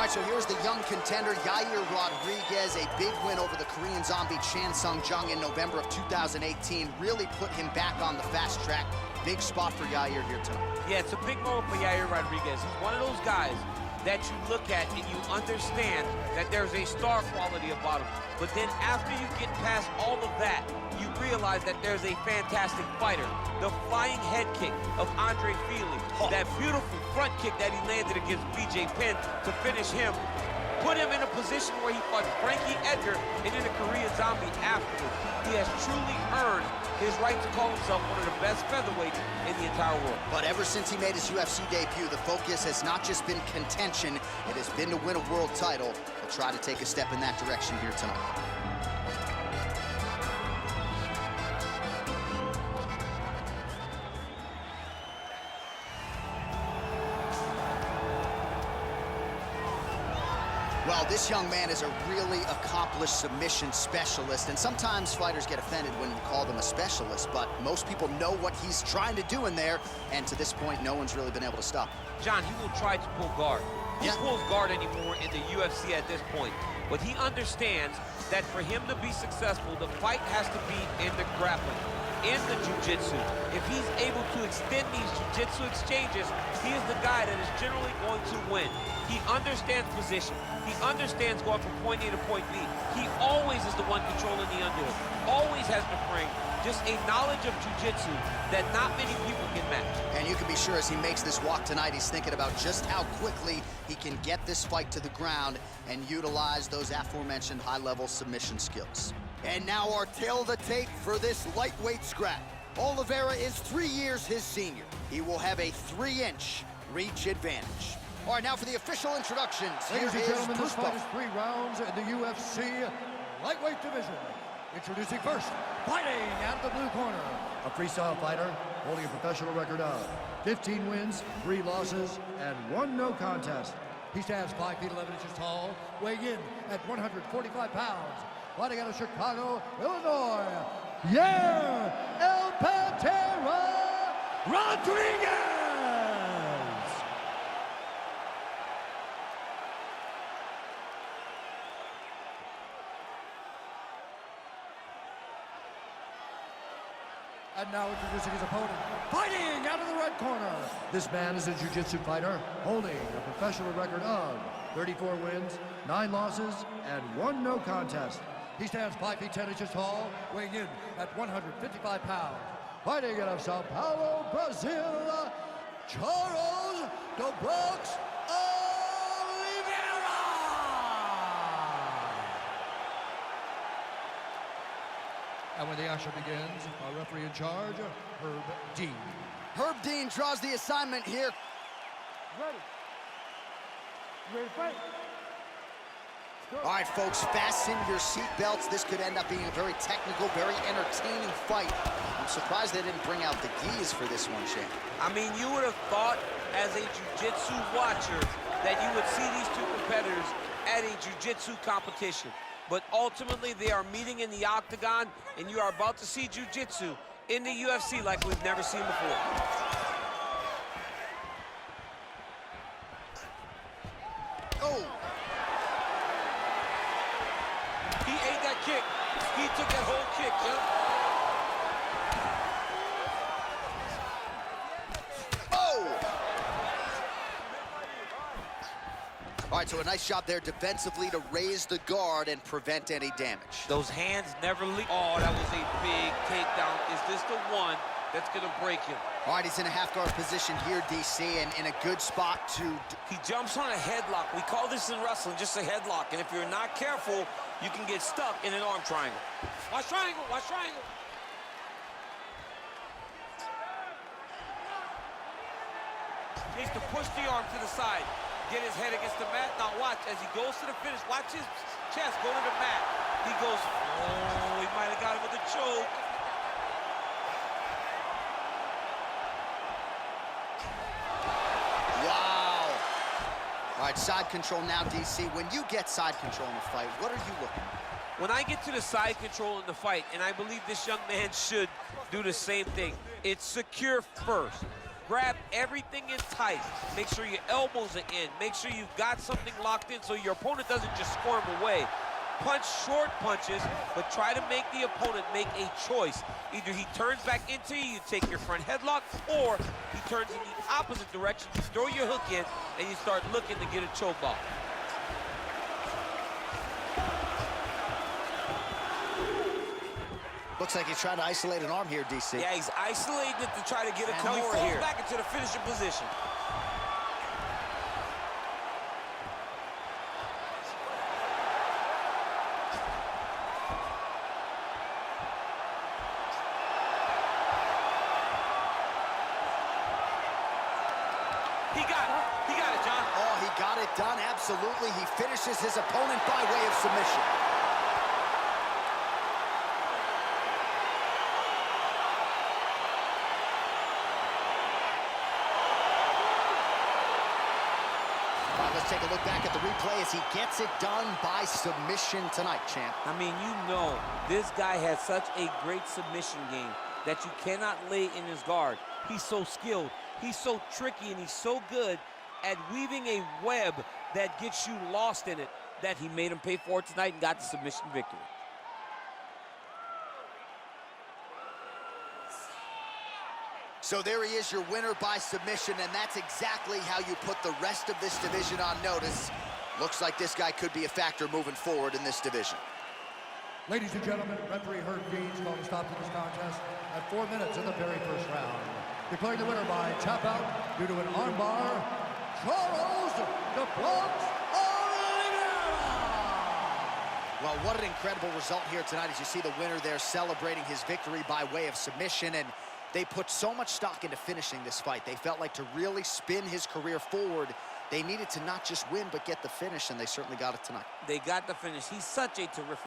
right, so here's the young contender, Yair Rodriguez. A big win over the Korean zombie Chan Sung Jung in November of 2018. Really put him back on the fast track. Big spot for Yair here tonight. Yeah, it's a big moment for Yair Rodriguez. He's one of those guys that you look at and you understand that there's a star quality about him. But then after you get past all of that, you realize that there's a fantastic fighter. The flying head kick of Andre Feely, that beautiful front kick that he landed against BJ Penn to finish him, put him in a position where he fought Frankie Edgar and then a Korean zombie afterwards. He has truly earned his right to call himself one of the best featherweights in the entire world. But ever since he made his UFC debut, the focus has not just been contention, it has been to win a world title. He'll try to take a step in that direction here tonight. Well, this young man is a really accomplished submission specialist, and sometimes fighters get offended when you call them a specialist, but most people know what he's trying to do in there, and to this point, no one's really been able to stop him. John, he will try to pull guard. He pulls guard anymore in the UFC at this point, but he understands that for him to be successful, the fight has to be in the grappling, in the jiu-jitsu. If he's able to extend these jiu-jitsu exchanges, he is the guy that is generally going to win. He understands position. He understands going from point A to point B. He always is the one controlling the underhook. Always has the frame. Just a knowledge of jiu-jitsu that not many people can match. And you can be sure as he makes this walk tonight, he's thinking about just how quickly he can get this fight to the ground and utilize those aforementioned high-level submission skills. And now our tail of the tape for this lightweight scrap. Oливейра is 3 years his senior. He will have a 3-inch reach advantage. All right, now for the official introductions. Ladies and gentlemen, this fight is 3 rounds in the UFC lightweight division. Introducing first, fighting out of the blue corner, a freestyle fighter holding a professional record of 15 wins, 3 losses, and 1 no contest. He stands 5 feet 11 inches tall, weighing in at 145 pounds. Fighting out of Chicago, Illinois, Yair El Pantera Rodriguez! And now introducing his opponent, fighting out of the red corner. This man is a jiu-jitsu fighter holding a professional record of 34 wins, 9 losses, and 1 no contest. He stands 5 feet 10 inches tall, weighing in at 155 pounds. Fighting out of Sao Paulo, Brazil, Charles Oливeyra. And when the action begins, our referee in charge, Herb Dean. Herb Dean draws the assignment here. Ready. Ready to fight. All right, folks, fasten your seatbelts. This could end up being a very technical, very entertaining fight. I'm surprised they didn't bring out the gis for this one, Shane. I mean, you would have thought as a jiu-jitsu watcher that you would see these two competitors at a jiu-jitsu competition. But ultimately, they are meeting in the octagon, and you are about to see jiu-jitsu in the UFC like we've never seen before. Oh! He ate that kick. He took that whole kick, yeah. All right, so a nice job there defensively to raise the guard and prevent any damage. Those hands never leave. Oh, that was a big takedown. Is this the one that's gonna break him? All right, he's in a half-guard position here, DC, and in a good spot to... He jumps on a headlock. We call this in wrestling just a headlock, and if you're not careful, you can get stuck in an arm triangle. Watch triangle, watch triangle. Needs to push the arm to the side. Get his head against the mat. Now watch, as he goes to the finish, watch his chest go to the mat. He goes, oh, he might have got him with a choke. Wow. All right, side control now, DC. When you get side control in the fight, what are you looking at? When I get to the side control in the fight, and I believe this young man should do the same thing, it's secure first. grab everything in tight. Make sure your elbows are in. Make sure you've got something locked in so your opponent doesn't just squirm away. Punch short punches, but try to make the opponent make a choice. Either he turns back into you, you take your front headlock, or he turns in the opposite direction, you throw your hook in, and you start looking to get a choke ball. Looks like he's trying to isolate an arm here, DC. Yeah, he's isolating it to try to get a cover here. He falls back into the finishing position. He got it, John. Oh, he got it done, absolutely. He finishes his opponent by way of submission. All right, let's take a look back at the replay as he gets it done by submission tonight, champ. I mean, you know, this guy has such a great submission game that you cannot lay in his guard. He's so skilled, he's so tricky, and he's so good at weaving a web that gets you lost in it that he made him pay for it tonight and got the submission victory. So there he is, your winner by submission, and that's exactly how you put the rest of this division on notice. Looks like this guy could be a factor moving forward in this division. Ladies and gentlemen, referee Herb Dean's called a stop to this contest at 4 minutes in the very first round. Declaring the winner by tap out due to an armbar, Chарльz, the Bronx, Oливейра! Well, what an incredible result here tonight as you see the winner there celebrating his victory by way of submission, and they put so much stock into finishing this fight. They felt like to really spin his career forward, they needed to not just win, but get the finish, and they certainly got it tonight. They got the finish. He's such a terrific